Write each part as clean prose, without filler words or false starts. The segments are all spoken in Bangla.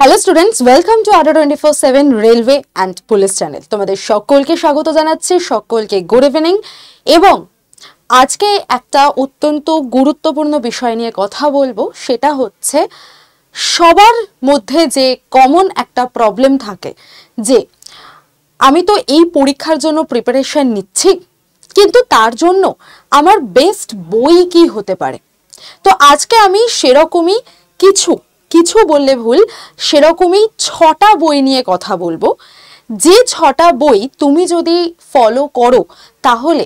হ্যালো স্টুডেন্টস, ওয়েলকাম টু আড্ডা 24/7 রেলওয়ে অ্যান্ড পুলিশ চ্যানেল। তোমাদের সকলকে স্বাগত জানাচ্ছি, সকলকে গুড ইভিনিং। এবং আজকে একটা অত্যন্ত গুরুত্বপূর্ণ বিষয় নিয়ে কথা বলবো, সেটা হচ্ছে সবার মধ্যে যে কমন একটা প্রবলেম থাকে যে আমি তো এই পরীক্ষার জন্য প্রিপারেশন নিচ্ছি, কিন্তু তার জন্য আমার বেস্ট বই কি হতে পারে। তো আজকে আমি সেরকমই কিছু বললে ভুল, সেরকমই 6টা বই নিয়ে কথা বলবো। যে 6টা বই তুমি যদি ফলো করো তাহলে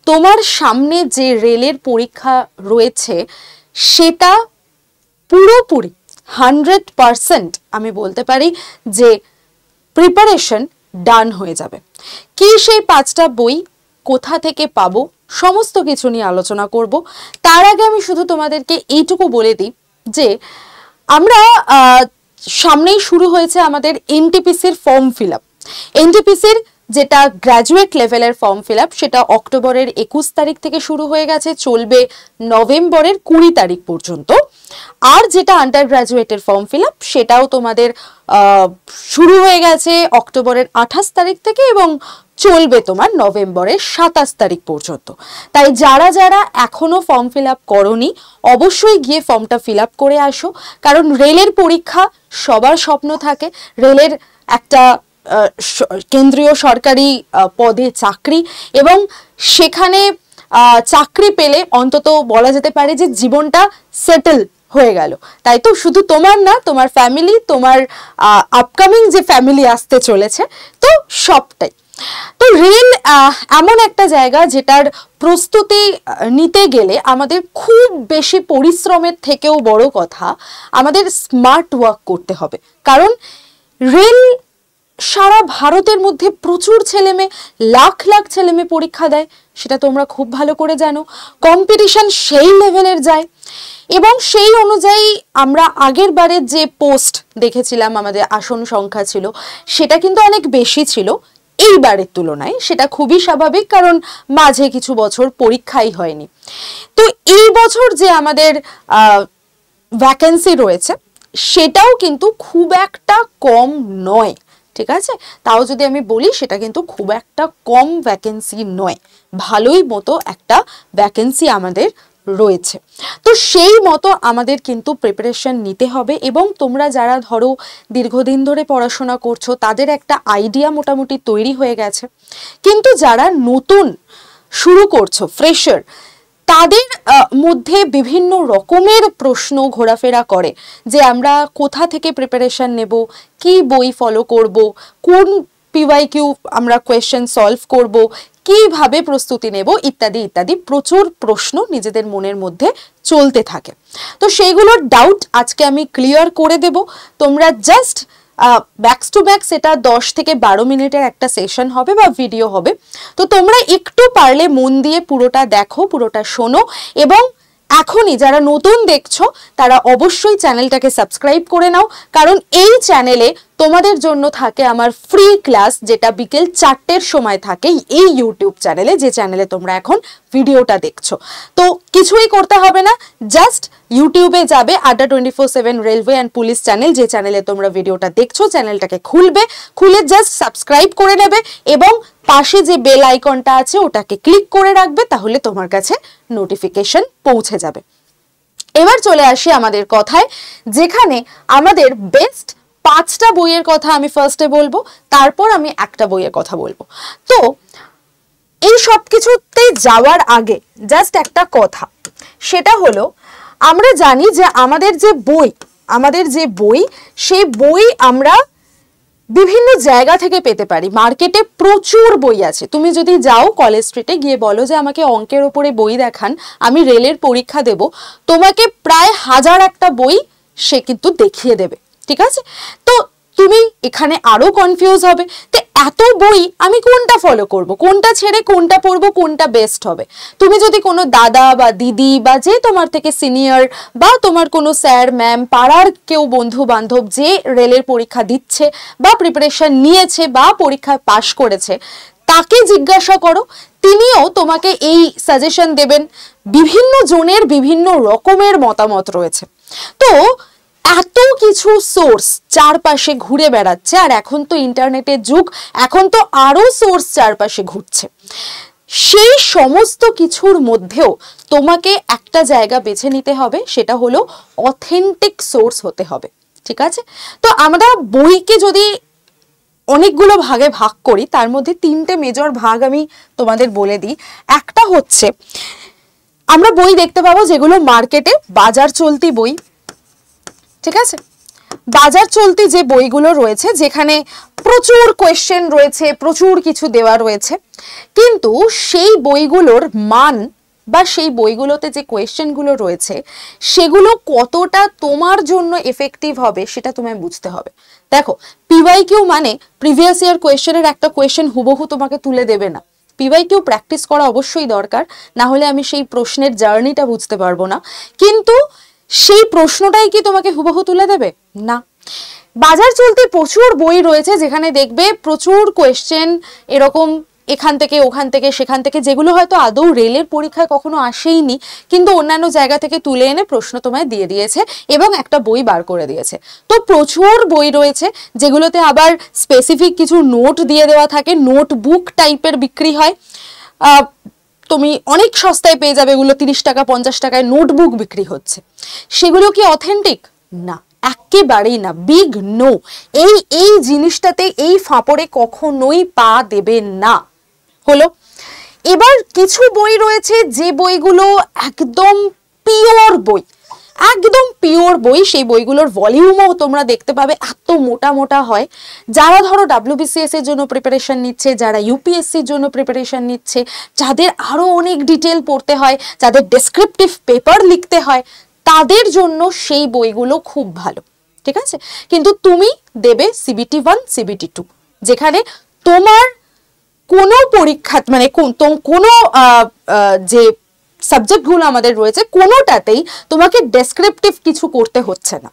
তোমার সামনে যে রেলের পরীক্ষা রয়েছে সেটা পুরোপুরি 100% আমি বলতে পারি যে প্রিপারেশন ডান হয়ে যাবে। কি সেই 5টা বই, কোথা থেকে পাবো, সমস্ত কিছু নিয়ে আলোচনা করব। তার আগে আমি শুধু তোমাদেরকে এইটুকু বলে দিই যে আমরা সামনেই শুরু হয়েছে আমাদের এনটিপিসির ফর্ম ফিল আপ। এনটিপিসির যেটা গ্র্যাজুয়েট লেভেলের ফর্ম ফিল আপ সেটা অক্টোবরের 21 তারিখ থেকে শুরু হয়ে গেছে, চলবে নভেম্বরের 20 তারিখ পর্যন্ত। আর যেটা আন্ডার গ্র্যাজুয়েটের ফর্ম ফিল আপ সেটাও তোমাদের শুরু হয়ে গেছে অক্টোবরের 28 তারিখ থেকে এবং চলবে তোমার নভেম্বরের 27 তারিখ পর্যন্ত। তাই যারা যারা এখনো ফর্ম ফিল আপ করোনি অবশ্যই গিয়ে ফর্মটা ফিল আপ করে আসো, কারণ রেলের পরীক্ষা সবার স্বপ্ন থাকে, রেলের একটা কেন্দ্রীয় সরকারি পদে চাকরি, এবং সেখানে চাকরি পেলে অন্তত বলা যেতে পারে যে জীবনটা সেটেল হয়ে গেল। তাই তো শুধু তোমার না, তোমার ফ্যামিলি, তোমার আপকামিং যে ফ্যামিলি আসতে চলেছে, তো সবটাই। তো রেল এমন একটা জায়গা যেটার প্রস্তুতি নিতে গেলে আমাদের খুব বেশি পরিশ্রমের থেকেও বড় কথা আমাদের স্মার্ট ওয়ার্ক করতে হবে। কারণ রেল সারা ভারতের মধ্যে প্রচুর ছেলেমেয়ে, লাখ লাখ ছেলেমেয়ে পরীক্ষা দেয়, সেটা তোমরা খুব ভালো করে জানো। কম্পিটিশন সেই লেভেলের যায় এবং সেই অনুযায়ী আমরা আগের বারের যে পোস্ট দেখেছিলাম, আমাদের আসন সংখ্যা ছিল সেটা কিন্তু অনেক বেশি ছিল এইবারের তুলনায়। সেটা খুবই স্বাভাবিক, কারণ মাঝে কিছু বছর পরীক্ষাই হয়নি। তো এই বছর যে আমাদের ভ্যাকেন্সি রয়েছে সেটাও কিন্তু খুব একটা কম নয়, ঠিক আছে? তাও যদি আমি বলি সেটা কিন্তু খুব একটা কম ভ্যাকেন্সি নয়, ভালোই মতো একটা ভ্যাকেন্সি আমাদের রয়েছে। তো সেই মতো আমাদের কিন্তু প্রিপারেশন নিতে হবে। এবং তোমরা যারা ধরো দীর্ঘদিন ধরে পড়াশোনা করছো তাদের একটা আইডিয়া মোটামুটি তৈরি হয়ে গেছে, কিন্তু যারা নতুন শুরু করছো, ফ্রেশার, তাদের মধ্যে বিভিন্ন রকমের প্রশ্ন ঘোরাফেরা করে যে আমরা কোথা থেকে প্রিপারেশন নেব, কি বই ফলো করব, কোন পিওয়াইকিউ আমরা কোয়েশ্চেন সলভ করব, কিভাবে প্রস্তুতি নেব, ইত্যাদি ইত্যাদি প্রচুর প্রশ্ন নিজেদের মনের মধ্যে চলতে থাকে। তো সেইগুলোর ডাউট আজকে আমি ক্লিয়ার করে দেব। তোমরা জাস্ট ব্যাকস টু ব্যাক সেটা 10 থেকে 12 মিনিটের একটা সেশন হবে বা ভিডিও হবে। তো তোমরা একটু পারলে মন দিয়ে পুরোটা দেখো, পুরোটা শোনো। এবং এখনই যারা নতুন দেখছো তারা অবশ্যই চ্যানেলটাকে সাবস্ক্রাইব করে নাও, কারণ এই চ্যানেলে তোমাদের জন্য থাকে আমার ফ্রি ক্লাস, যেটা বিকেল 4টের সময় থাকে এই ইউটিউব চ্যানেলে, যে চ্যানেলে তোমরা এখন ভিডিওটা দেখছো। তো কিছুই করতে হবে না, জাস্ট ইউটিউবে যাবে, আড্ডা 24/7 রেলওয়ে অ্যান্ড পুলিশ চ্যানেল, যে চ্যানেলে তোমরা ভিডিওটা দেখছো, চ্যানেলটাকে খুলে জাস্ট সাবস্ক্রাইব করে নেবে এবং পাশে যে বেল আইকনটা আছে ওটাকে ক্লিক করে রাখবে, তাহলে তোমার কাছে নোটিফিকেশন পৌঁছে যাবে। এবার চলে আসি আমাদের কথায়, যেখানে আমাদের বেস্ট 5টা বইয়ের কথা আমি ফার্স্টে বলবো, তারপর আমি একটা বইয়ের কথা বলবো। তো এই সব কিছুতে যাওয়ার আগে জাস্ট একটা কথা, সেটা হলো আমরা জানি যে আমাদের যে বই সেই বই আমরা বিভিন্ন জায়গা থেকে পেতে পারি। মার্কেটে প্রচুর বই আছে। তুমি যদি যাও কলেজ স্ট্রিটে গিয়ে বলো যে আমাকে অঙ্কের ওপরে বই দেখান, আমি রেলের পরীক্ষা দেব, তোমাকে প্রায় 1000 একটা বই সে কিন্তু দেখিয়ে দেবে, ঠিক আছে? তো তুমি এখানে আরো কনফিউজ হবে, তো এত বই আমি কোনটা ফলো করব, কোনটা ছেড়ে কোনটা পড়বো, কোনটা বেস্ট হবে। তুমি যদি কোনো দাদা বা দিদি বা যে তোমার থেকে সিনিয়র বা তোমার কোনো স্যার ম্যাম, পাড়ার কেউ বন্ধু বান্ধব যে রেলের পরীক্ষা দিচ্ছে বা প্রিপারেশন নিয়েছে বা পরীক্ষায় পাশ করেছে, তাকে জিজ্ঞাসা করো, তিনিও তোমাকে এই সাজেশন দেবেন। বিভিন্ন জনের বিভিন্ন রকমের মতামত রয়েছে। তো এত কিছু সোর্স চারপাশে ঘুরে বেড়াচ্ছে, আর এখন তো ইন্টারনেটের যুগ, এখন তো আরো সোর্স চারপাশে ঘুরছে। সেই সমস্ত কিছুর মধ্যেও তোমাকে একটা জায়গা বেছে নিতে হবে, সেটা হলো অথেন্টিক সোর্স হতে হবে। ঠিক আছে? তো আমরা বইকে যদি অনেকগুলো ভাগে ভাগ করি, তার মধ্যে তিনটে মেজর ভাগ আমি তোমাদের বলে দিই। একটা হচ্ছে আমরা বই দেখতে পাবো যেগুলো মার্কেটে বাজার চলতি বই। ঠিক আছে? বাজার চলতি যে বইগুলো রয়েছে, যেখানে প্রচুর কোয়েশ্চেন রয়েছে, প্রচুর কিছু দেওয়া রয়েছে, কিন্তু সেই বইগুলোর মান বা সেই বইগুলোতে যে কোয়েশ্চেনগুলো রয়েছে সেগুলো কতটা তোমার জন্য এফেক্টিভ হবে সেটা তোমায় বুঝতে হবে। দেখো, পিওয়াইকিউ মানে প্রিভিয়াস ইয়ার কোয়েশ্চেনের একটা কোয়েশ্চেন হুবহু তোমাকে তুলে দেবে না। পিওয়াইকিউ প্র্যাকটিস করা অবশ্যই দরকার, না হলে আমি সেই প্রশ্নের জার্নিটা বুঝতে পারবো না। কিন্তু সেই প্রশ্নটাই কি তোমাকে হুবহু তুলে দেবে? না। বাজার চলতে প্রচুর বই রয়েছে যেখানে দেখবে প্রচুর কোয়েশ্চেন এরকম এখান থেকে ওখান থেকে সেখান থেকে, যেগুলো হয়তো আদৌ রেলের পরীক্ষায় কখনো আসেইনি, কিন্তু অন্যান্য জায়গা থেকে তুলে এনে প্রশ্ন তোমায় দিয়ে দিয়েছে এবং একটা বই বার করে দিয়েছে। তো প্রচুর বই রয়েছে যেগুলোতে আবার স্পেসিফিক কিছু নোট দিয়ে দেওয়া থাকে, নোটবুক টাইপের বিক্রি হয়। তুমি অনেক সস্তায় পেয়ে যাবে এগুলো, 30 টাকা 50 টাকায় নোটবুক বিক্রি হচ্ছে। সেগুলো কি অথেন্টিক? না, একেবারেই না, বিগ নো। এই জিনিসটাতে, এই ফাঁপড়ে কখনোই পা দেবে না। হলো। এবার কিছু বই রয়েছে যে বইগুলো একদম পিওর বই, একদম পিওর বই। সেই বইগুলোর ভলিউমও তোমরা দেখতে পাবে এত মোটা মোটা হয়। যারা ধরো WBCS এর জন্য প্রিপারেশন নিচ্ছে, যারা UPSCর জন্য প্রিপারেশন নিচ্ছে, যাদের আরো অনেক ডিটেল পড়তে হয়, যাদের ডেসক্রিপটিভ পেপার লিখতে হয়, তাদের জন্য সেই বইগুলো খুব ভালো। ঠিক আছে? কিন্তু তুমি দেবে CBT 1 CBT 2, যেখানে তোমার কোনো পরীক্ষা মানে কোনো যে সাবজেক্টগুলো আমাদের রয়েছে কোনোটাতেই তোমাকে ডেসক্রিপটিভ কিছু করতে হচ্ছে না।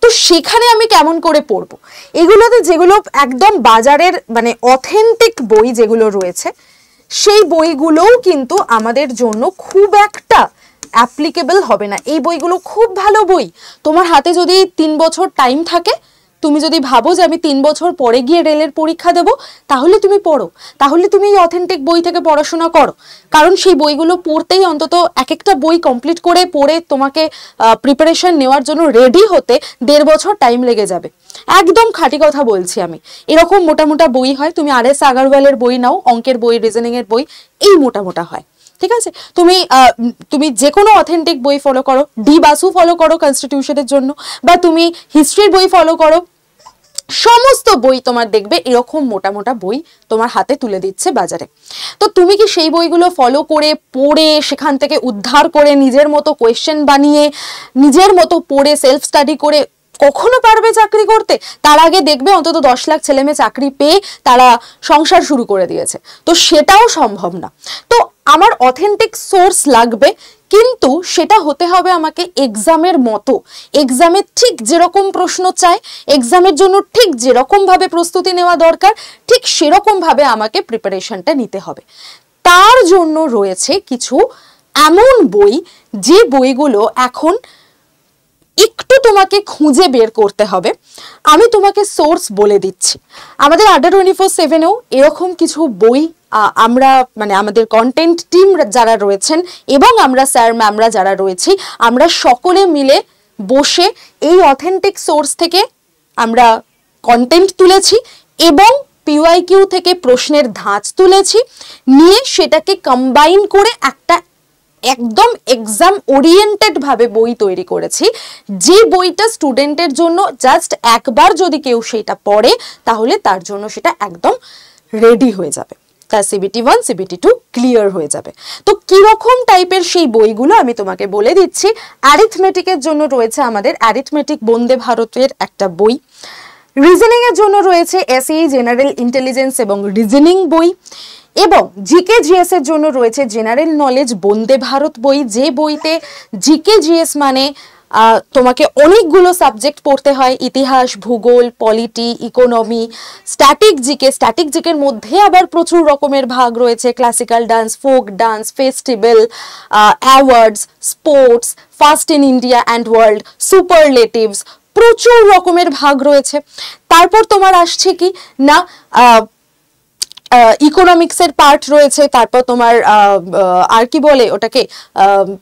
তো সেখানে আমি কেমন করে পড়বো? এগুলোতে যেগুলো একদম বাজারের মানে অথেন্টিক বই যেগুলো রয়েছে, সেই বইগুলোও কিন্তু আমাদের জন্য খুব একটা অ্যাপ্লিকেবল হবে না। এই বইগুলো খুব ভালো বই, তোমার হাতে যদি 3 বছর টাইম থাকে, তুমি যদি ভাবো যে আমি 3 বছর পরে গিয়ে রেলের পরীক্ষা দেব, তাহলে তুমি পড়ো, তাহলে তুমি এই অথেন্টিক বই থেকে পড়াশোনা করো। কারণ সেই বইগুলো পড়তেই অন্তত এক একটা বই কমপ্লিট করে পড়ে তোমাকে প্রিপারেশন নেওয়ার জন্য রেডি হতে 1.5 বছর টাইম লেগে যাবে। একদম খাঁটি কথা বলছি আমি। এরকম মোটা মোটা বই হয়, তুমি RS আগারওয়ালের বই নাও, অঙ্কের বই, রিজনিং এর বই, এই মোটা মোটা হয়। ঠিক আছে? তুমি যে কোনো অথেন্টিক বই ফলো করো, ডি বাসু ফলো করো কনস্টিটিউশনের জন্য, বা তুমি হিস্ট্রির বই ফলো করো, সমস্ত বই তোমার দেখবে এরকম মোটা মোটা বই তোমার হাতে তুলে দিচ্ছে বাজারে। তো তুমি কি সেই বইগুলো ফলো করে পড়ে সেখান থেকে উদ্ধার করে নিজের মতো কোয়েশ্চেন বানিয়ে নিজের মতো পড়ে সেলফ স্টাডি করে কখনো পারবে চাকরি করতে? তার আগে দেখবে অন্তত 10 লাখ ছেলে মেয়ে চাকরি পেয়ে তারা সংসার শুরু করে দিয়েছে। তো সেটাও সম্ভব না। তো আমার অথেন্টিক সোর্স লাগবে, কিন্তু সেটা হতে হবে আমাকে এক্সামের মতো, এক্সামে ঠিক যেরকম প্রশ্ন চাই, এক্সামের জন্য ঠিক যেরকম ভাবে প্রস্তুতি নেওয়া দরকার, ঠিক সেরকম ভাবে আমাকে প্রিপারেশনটা নিতে হবে। তার জন্য রয়েছে কিছু এমন বই, যে বইগুলো এখন একটু তোমাকে খুঁজে বের করতে হবে। আমি তোমাকে সোর্স বলে দিচ্ছি। আমাদের আড্ডা 24/7-এও এরকম কিছু বই আমরা মানে আমাদের কন্টেন্ট টিম যারা রয়েছেন এবং আমরা স্যার ম্যামরা যারা রয়েছি, আমরা সকলে মিলে বসে এই অথেন্টিক সোর্স থেকে আমরা কন্টেন্ট তুলেছি এবং পিওয়াইকিউ থেকে প্রশ্নের ধাঁচ তুলেছি, নিয়ে সেটাকে কম্বাইন করে একটা একদম এক্সাম ওরিয়েন্টেড ভাবে বই তৈরি করেছি, যে বইটা স্টুডেন্টের জন্য জাস্ট একবার যদি কেউ সেটা পড়ে তাহলে তার জন্য সেটা একদম রেডি হয়ে যাবে, তার CBT 1 CBT 2 ক্লিয়ার হয়ে যাবে। তো কিরকম টাইপের সেই বইগুলো আমি তোমাকে বলে দিচ্ছি। অ্যারিথমেটিকের জন্য রয়েছে আমাদের অ্যারিথমেটিক বন্দে ভারতের একটা বই, রিজনিং এর জন্য রয়েছে SEE জেনারেল ইন্টেলিজেন্স এবং রিজনিং বই, এবং জিকে জিএস এর জন্য রয়েছে জেনারেল নলেজ বন্দে ভারত বই, যে বইতে জিকে জিএস মানে তোমাকে অনেকগুলো সাবজেক্ট পড়তে হয়, ইতিহাস, ভূগোল, পলিটি, ইকোনমি, স্ট্যাটিক জিকের মধ্যে আবার প্রচুর রকমের ভাগ রয়েছে, classical dance, folk dance, festival, awards, sports, first in India and world, সুপারলেটিভস, প্রচুর রকমের ভাগ রয়েছে। তারপর তোমার আসছে কি না ইকোনমিক্সের পার্ট রয়েছে, তারপর তোমার আর কি বলে ওটাকে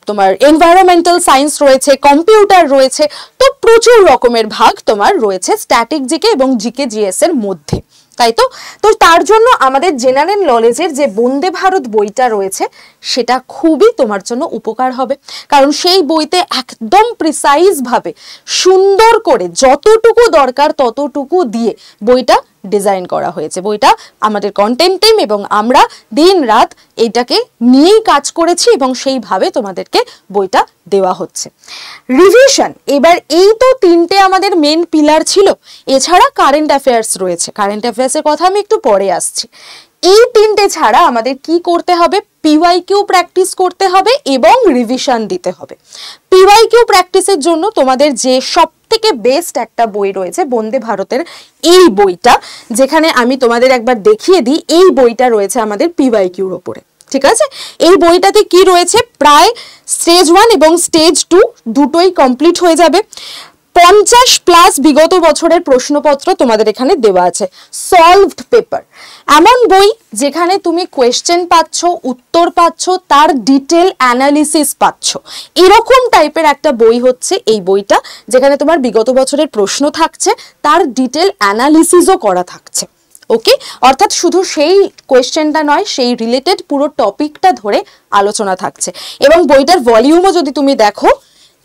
তোমার এনভায়রনমেন্টাল সায়েন্স রয়েছে, কম্পিউটার রয়েছে। তো প্রচুর রকমের ভাগ তোমার রয়েছে স্ট্যাটিক জিকে এবং জিকে জিএস এর মধ্যে, তাই তো। তো তার জন্য আমাদের জেনারেল নলেজের যে বন্দে ভারত বইটা রয়েছে সেটা খুবই তোমার জন্য উপকার হবে, কারণ সেই বইতে একদম প্রিসাইজ ভাবে সুন্দর করে যতটুকু দরকার ততটুকু দিয়ে বইটা ডিজাইন করা হয়েছে। বইটা আমাদের কন্টেন্ট টিম এবং আমরা দিন রাত এটাকে নিয়েই কাজ করেছি এবং সেইভাবে তোমাদেরকে বইটা দেওয়া হচ্ছে। রিভিশন, এবার এই তো তিনটে আমাদের মেন পিলার ছিল, এছাড়া কারেন্ট অ্যাফেয়ার্স রয়েছে। কারেন্ট অ্যাফেয়ার্সের কথা আমি একটু পরে আসছি। এই তিনটে ছাড়া আমাদের কি করতে হবে? পিওয়াইকিউ প্র্যাকটিস করতে হবে এবং রিভিশন দিতে হবে। পিওয়াইকিউ প্র্যাকটিসের জন্য তোমাদের যে সব থেকে বেস্ট একটা বই রয়েছে বন্দে ভারতের এই বইটা, যেখানে আমি তোমাদের একবার দেখিয়ে দিই। এই বইটা রয়েছে আমাদের পিওয়াইকিউর ওপরে, ঠিক আছে। এই বইটাতে কি রয়েছে, প্রায় স্টেজ 1 এবং স্টেজ 2 দুটোই কমপ্লিট হয়ে যাবে। 50+ বিগত বছরের প্রশ্নপত্র তোমাদের এখানে দেওয়া আছে, সলভড পেপার। এমন বই যেখানে তুমি কোয়েশ্চেন পাচ্ছ, উত্তর পাচ্ছ, তার ডিটেল অ্যানালিসিস পাচ্ছ। এরকম টাইপের একটা বই হচ্ছে এই বইটা, যেখানে তোমার বিগত বছরের প্রশ্ন থাকছে, তার ডিটেল অ্যানালিসিসও করা থাকছে। ওকে, অর্থাৎ শুধু সেই কোয়েশ্চেনটা নয়, সেই রিলেটেড পুরো টপিকটা ধরে আলোচনা থাকছে। এবং বইটার ভলিউমও যদি তুমি দেখো,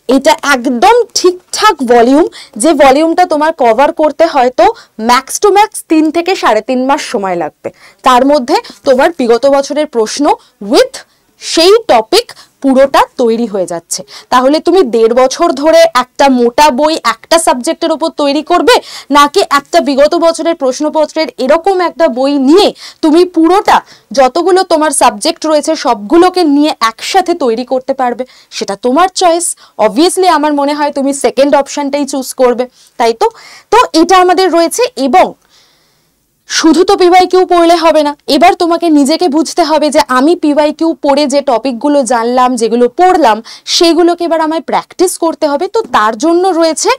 এটা একদম ঠিকঠাক ভলিউম, যে ভলিউমটা তোমার কভার করতে হয়তো ম্যাক্স টু ম্যাক্স 3 থেকে 3.5 মাস সময় লাগবে। তার মধ্যে তোমার বিগত বছরের প্রশ্ন উইথ সেই টপিক পুরোটা তৈরি হয়ে যাচ্ছে। তাহলে তুমি 1.5 বছর ধরে একটা মোটা বই একটা সাবজেক্টের উপর তৈরি করবে, নাকি একটা বিগত বছরের প্রশ্নপত্রের এরকম একটা বই নিয়ে তুমি পুরোটা যতগুলো তোমার সাবজেক্ট রয়েছে সবগুলোকে নিয়ে একসাথে তৈরি করতে পারবে, সেটা তোমার চয়েস। অবভিয়াসলি আমার মনে হয় তুমি সেকেন্ড অপশনটাই চুজ করবে, তাই তো। তো এটা আমাদের রয়েছে। এবং শুধু তো পিওয়াইকিউ পড়লে হবে না, এবার তোমাকে নিজেকে বুঝতে হবে যে আমি পিওয়াইকিউ পড়ে যে টপিকগুলো জানলাম, যেগুলো পড়লাম, সেগুলোকে এবার আমায় প্র্যাকটিস করতে হবে। তো তার জন্য রয়েছে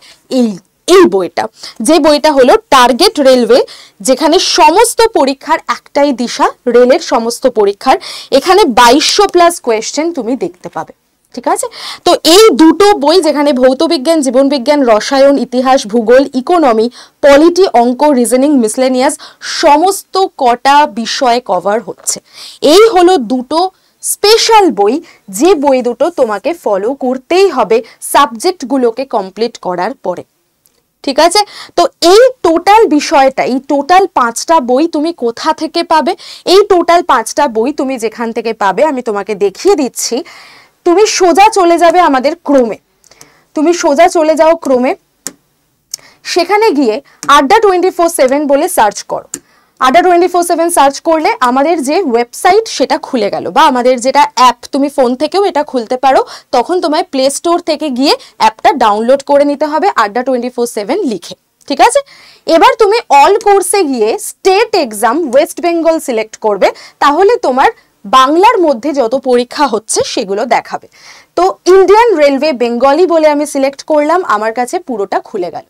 এই বইটা, যে বইটা হলো টার্গেট রেলওয়ে, যেখানে সমস্ত পরীক্ষার একটাই দিশা, রেলের সমস্ত পরীক্ষার। এখানে 2200+ কোয়েশ্চেন তুমি দেখতে পাবে, ঠিক আছে। তো এই দুটো বই, যেখানে ভৌতবিজ্ঞান, জীবনবিজ্ঞান, রসায়ন, ইতিহাস, ভূগোল, ইকোনমি, পলিটি, অঙ্ক, রিজনিং, মিসলেনিয়াস সমস্ত কটা বিষয় কভার হচ্ছে। এই হলো দুটো স্পেশাল বই, যে বই দুটো তোমাকে ফলো করতেই হবে সাবজেক্টগুলোকে কমপ্লিট করার পরে, ঠিক আছে। তো এই টোটাল বিষয়টা, এই টোটাল 5টা বই তুমি কোথা থেকে পাবে? এই টোটাল 5টা বই তুমি যেখান থেকে পাবে আমি তোমাকে দেখিয়ে দিচ্ছি। তুমি সোজা চলে যাবে আমাদের ক্রোমে, তুমি সোজা চলে যাও ক্রোমে, সেখানে গিয়ে আড্ডা 24/7 বলে সার্চ করো। আড্ডা 24/7 সার্চ করলে আমাদের যে ওয়েবসাইট সেটা খুলে গেল, বা আমাদের যেটা অ্যাপ, তুমি ফোন থেকেও এটা খুলতে পারো। তখন তোমায় প্লে স্টোর থেকে গিয়ে অ্যাপটা ডাউনলোড করে নিতে হবে আড্ডা 24/7 লিখে, ঠিক আছে। এবার তুমি অল কোর্সে গিয়ে state exam West Bengal select করবে, তাহলে তোমার বাংলার মধ্যে যত পরীক্ষা হচ্ছে সেগুলো দেখাবে। তো ইন্ডিয়ান রেলওয়ে বেঙ্গলি বলে আমি সিলেক্ট করলাম, আমার কাছে পুরোটা খুলে গেল।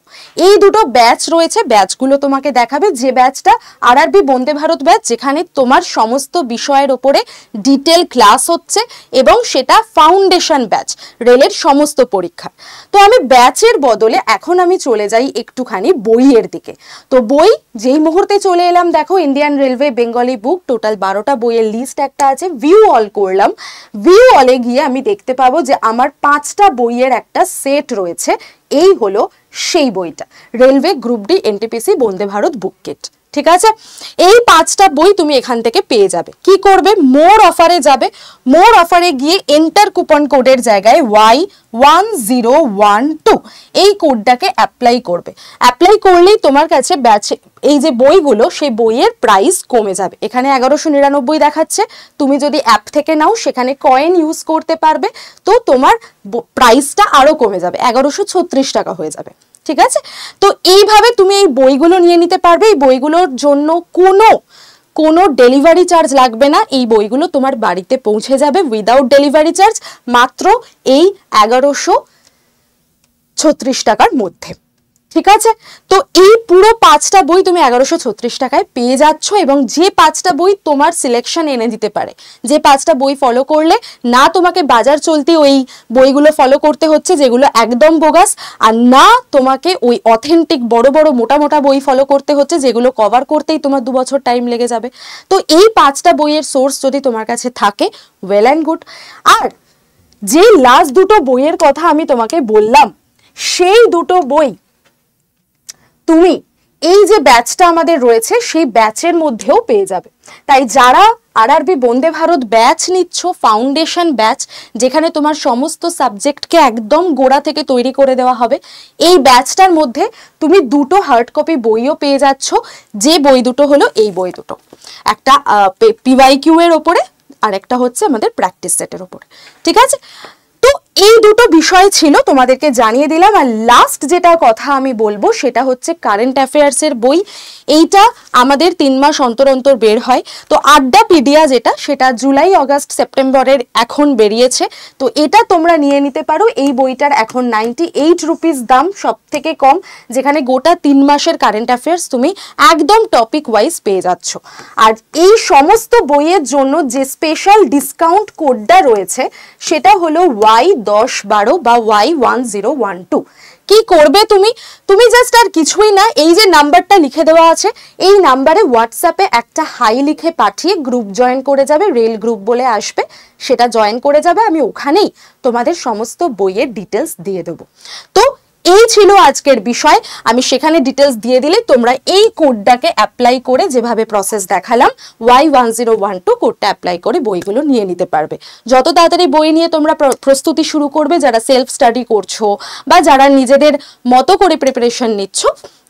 এই দুটো ব্যাচ রয়েছে, ব্যাচগুলো তোমাকে দেখাবে। যে ব্যাচটা আরআরবি বন্দে ভারত ব্যাচ, যেখানে তোমার সমস্ত বিষয়ের ওপরে ডিটেল ক্লাস হচ্ছে এবং সেটা ফাউন্ডেশন ব্যাচ রেলের সমস্ত পরীক্ষা। তো আমি ব্যাচের বদলে এখন আমি চলে যাই একটুখানি বইয়ের দিকে। তো বই যেই মুহূর্তে চলে এলাম, দেখো ইন্ডিয়ান রেলওয়ে বেঙ্গলি বুক, টোটাল 12টা বইয়ের লিস্ট একটা আছে। ভিউ অল করলাম, ভিউ অলে গিয়ে আমি দেখতে পাবো যে আমার 5টা বইয়ের একটা সেট রয়েছে। এই হলো সেই বইটা, railway group D NTPC Vande Bharat বুক কিট, ঠিক আছে। এই 5টা বই তুমি এখান থেকে পেয়ে যাবে। কি করবে? মোর অফারে যাবে, মোর অফারে গিয়ে এন্টার কুপন কোডের জায়গায় Y1012 এই কোডটাকে অ্যাপ্লাই করবে। অ্যাপ্লাই করলেই তোমার কাছে ব্যাচে এই যে বইগুলো, সেই বইয়ের প্রাইস কমে যাবে। এখানে 1199 দেখাচ্ছে, তুমি যদি অ্যাপ থেকে নাও সেখানে কয়েন ইউজ করতে পারবে, তো তোমার প্রাইসটা আরো কমে যাবে, 1136 টাকা হয়ে যাবে, ঠিক আছে। তো এইভাবে তুমি এই বইগুলো নিয়ে নিতে পারবে। এই বইগুলোর জন্য কোনো ডেলিভারি চার্জ লাগবে না, এই বইগুলো তোমার বাড়িতে পৌঁছে যাবে উইদাউট ডেলিভারি চার্জ, মাত্র এই 1136 টাকার মধ্যে, ঠিক আছে, তো এই পুরো 5টা বই তুমি 1136 টাকায় পেয়ে যাচ্ছ, এবং যে 5টা বই তোমার সিলেকশন এনে দিতে পারে, যে 5টা বই ফলো করলে না তোমাকে বাজার চলতি ওই বইগুলো ফলো করতে হচ্ছে যেগুলো একদম বোগাস, আর না তোমাকে ওই অথেন্টিক বড় বড় মোটা মোটা বই ফলো করতে হচ্ছে যেগুলো কভার করতেই তোমার 2 বছর টাইম লেগে যাবে। তো এই 5টা বইয়ের সোর্স যদি তোমার কাছে থাকে, ওয়েল অ্যান্ড গুড। আর যে লাস্ট দুটো বইয়ের কথা আমি তোমাকে বললাম, সেই দুটো বই তুমি এই যে ব্যাচটা আমাদের রয়েছে সেই ব্যাচের মধ্যেও পেয়ে যাবে। তাই যারা আরআরবি বন্দে ভারত ব্যাচ নিচ্ছ, ফাউন্ডেশন ব্যাচ, যেখানে তোমার সমস্ত সাবজেক্টকে একদম গোড়া থেকে তৈরি করে দেওয়া হবে, এই ব্যাচটার মধ্যে তুমি দুটো হার্ড কপি বইও পেয়ে যাচ্ছ। যে বই দুটো হলো এই বই দুটো, একটা পিওয়াইকিউ এর ওপরে আর একটা হচ্ছে আমাদের প্র্যাকটিস সেটের ওপরে। ঠিক আছে, তো এই দুটো বিষয় ছিল, তোমাদেরকে জানিয়ে দিলাম। আর লাস্ট যেটা কথা আমি বলবো সেটা হচ্ছে কারেন্ট অ্যাফেয়ার্স এর বই। এইটা আমাদের 3 মাস অন্তর অন্তর বের হয়। তো আড্ডাপিডিয়া যেটা, সেটা জুলাই, অগাস্ট, সেপ্টেম্বরের এখন বেরিয়েছে। তো এটা তোমরা নিয়ে নিতে পারো। এই বইটার এখন 98 রুপিস দাম, সব থেকে কম, যেখানে গোটা 3 মাসের কারেন্ট অ্যাফেয়ার্স তুমি একদম টপিক ওয়াইজ পেয়ে যাচ্ছ। আর এই সমস্ত বইয়ের জন্য যে স্পেশাল ডিসকাউন্ট কোডটা রয়েছে সেটা হলো Y1012 বা Y1012। কি করবে তুমি? তুমি জাস্ট আর কিছুই না, এই যে নাম্বারটা লিখে দেওয়া আছে, এই নাম্বারে হোয়াটসঅ্যাপে একটা হাই লিখে পাঠিয়ে গ্রুপ জয়েন করে যাবে, রেল গ্রুপ বলে আসবে, সেটা জয়েন করে যাবে। আমি ওখানেই তোমাদের সমস্ত বইয়ের ডিটেলস দিয়ে দেবো। তো এই ছিল আজকের বিষয়। আমি সেখানে ডিটেলস দিয়ে দিলে তোমরা এই কোডটাকে অ্যাপ্লাই করে, যেভাবে প্রসেস দেখালাম, Y1012 কোডটা অ্যাপ্লাই করে বইগুলো নিয়ে নিতে পারবে। যত তাড়াতাড়ি বই নিয়ে তোমরা প্রস্তুতি শুরু করবে, যারা সেলফ স্টাডি করছো বা যারা নিজেদের মতো করে প্রিপারেশন নিচ্ছ,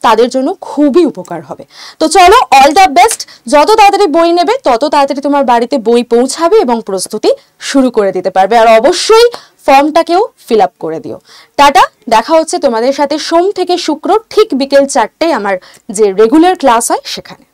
তাদের জন্য খুবই উপকার হবে। তো চলো, অল দ্য বেস্ট। যত তাড়াতাড়ি বই নেবে তত তাড়াতাড়ি তোমার বাড়িতে বই পৌঁছাবে এবং প্রস্তুতি শুরু করে দিতে পারবে। আর অবশ্যই ফর্মটাকেও ফিল আপ করে দিও। টাটা, দেখা হচ্ছে তোমাদের সাথে সোম থেকে শুক্র ঠিক বিকেল 4টায় আমার যে রেগুলার ক্লাস হয় সেখানে।